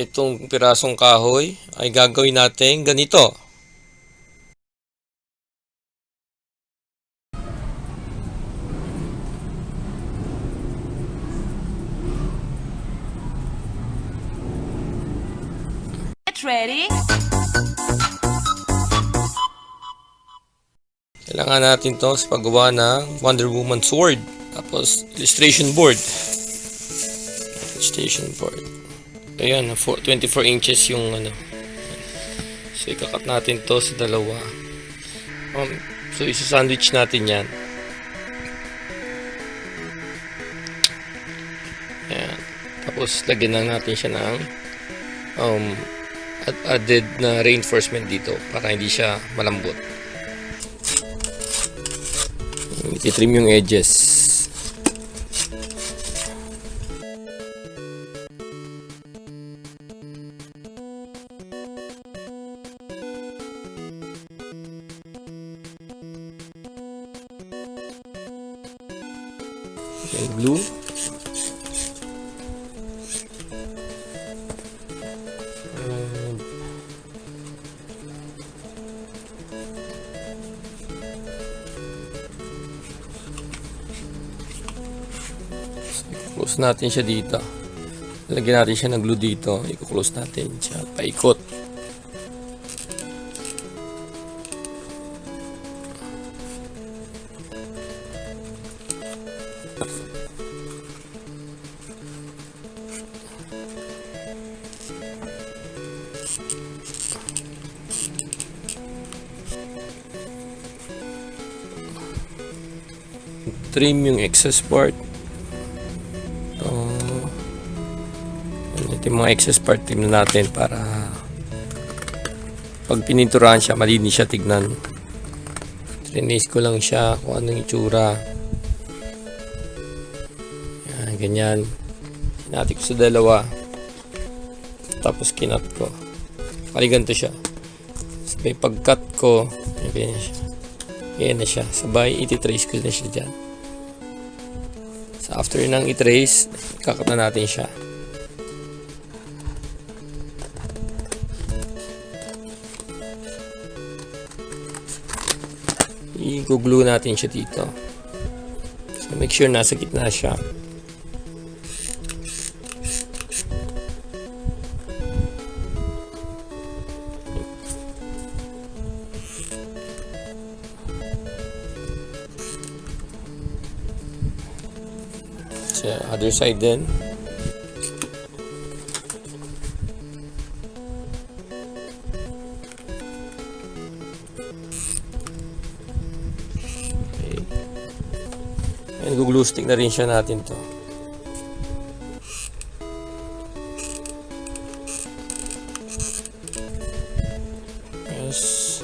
itong pirasong kahoy ay gagawin natin ganito. Get ready. Kailangan natin to sa paggawa ng Wonder Woman sword. Tapos illustration board. Illustration board. Ayan, 24 inches yung ano. So ikakat natin to sa dalawa. So isa-sandwich natin yan. Ayan. Tapos lagyan lang natin siya ng added na reinforcement dito para hindi siya malambot. I-trim yung edges. Okay, glue. Close natin siya dito. Lagyan natin siya ng glue dito. I-close natin siya. Paikot. Trim yung excess part. Ito yung mga excess part, tingnan natin para pag pininturahan siya, malinis siya tignan. Trinis ko lang siya kung anong itsura. Yan, ganyan. Hinati ko sa dalawa. Tapos kinat ko. Pali ganito siya. Sabay pag-cut ko, ganyan siya. Ganyan na siya. Sabay iti-trace ko na siya dyan. So after nang i-trace, kakat na natin siya. I-glue natin siya dito. So make sure nasa gitna siya. Sa other side din. Glue stick na rin siya natin to. Yes.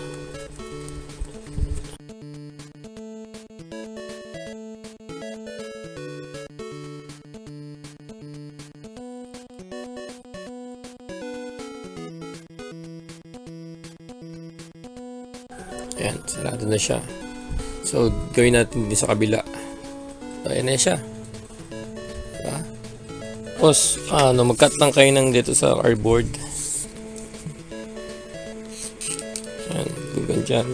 Ayan, sarado na siya. So, gawin natin din sa kabila. Ayan na siya. Diba? Tapos, mag-cut lang kayo ng dito sa cardboard. Ayan, gugan dyan.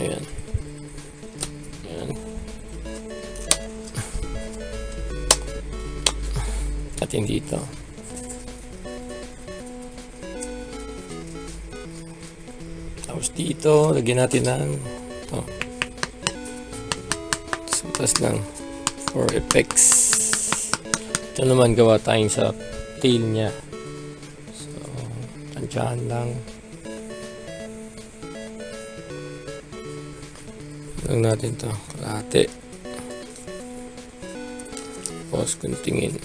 Ayan. Natin dito. Tapos dito, lagyan natin ng ito. Tapos lang for effects. Ito naman gawa tayong sa tail niya. So, tansyahan lang. Lang natin to kalahati. Tapos kuntingin.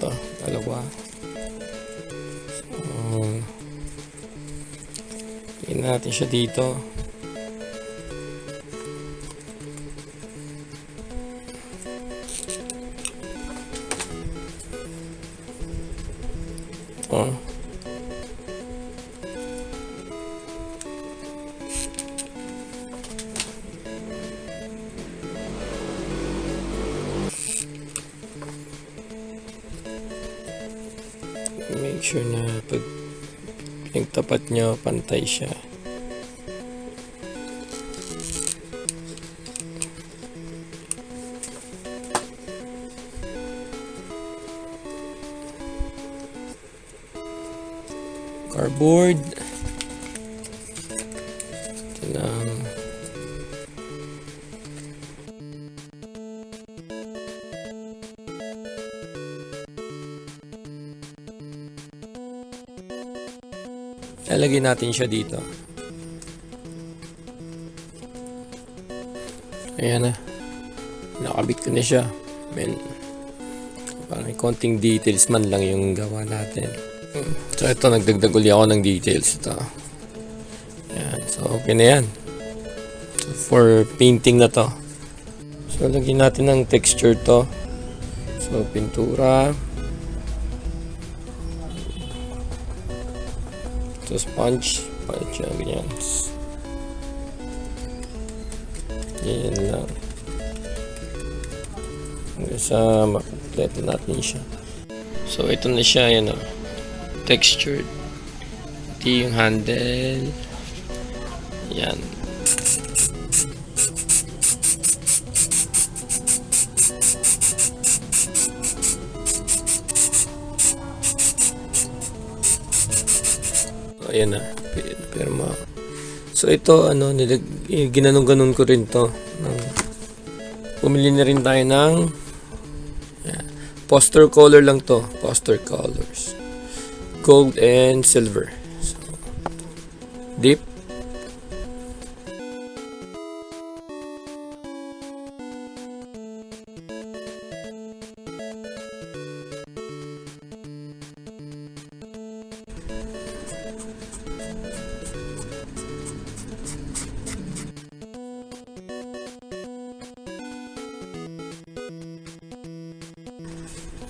to, dalawa. So, tingnan natin siya dito. Oh. Make sure na pag pinagtapat nyo, pantay siya. Cardboard. Ito lang. Lalagyan natin siya dito. Ayan na. Nakabit ko na siya. Parang konting details man lang yung gawa natin. So ito, nagdagdag uli ako ng details ito. Ayan. So okay na yan. So, for painting na to. So lagyan natin ng texture to. So pintura. So sponge. Ganyan. Yan lang. Hanggang sa makumpleto natin siya. So ito na siya. Yan o. Textured. Ito yung handle. Yan. So, ayan na. Pero so ito, ginanong-ganon ko rin to. Pumili na rin tayo ng poster color lang to. Poster colors. Gold and silver. So, dip.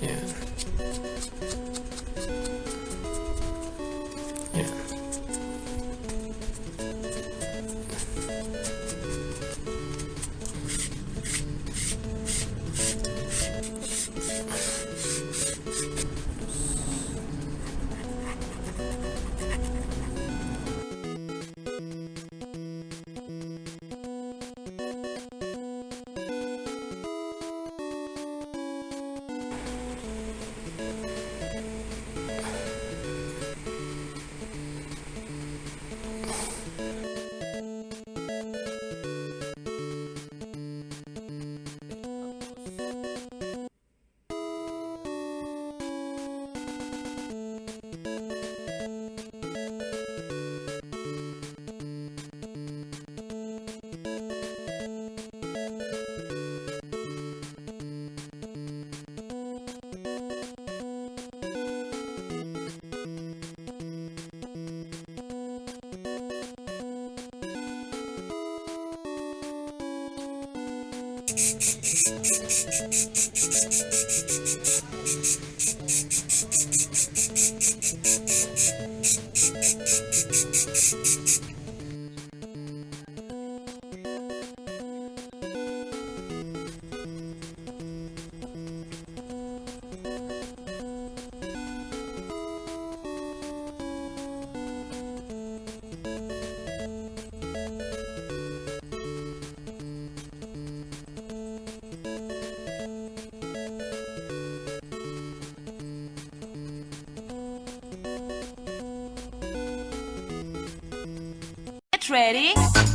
Yeah. Yeah. Get ready.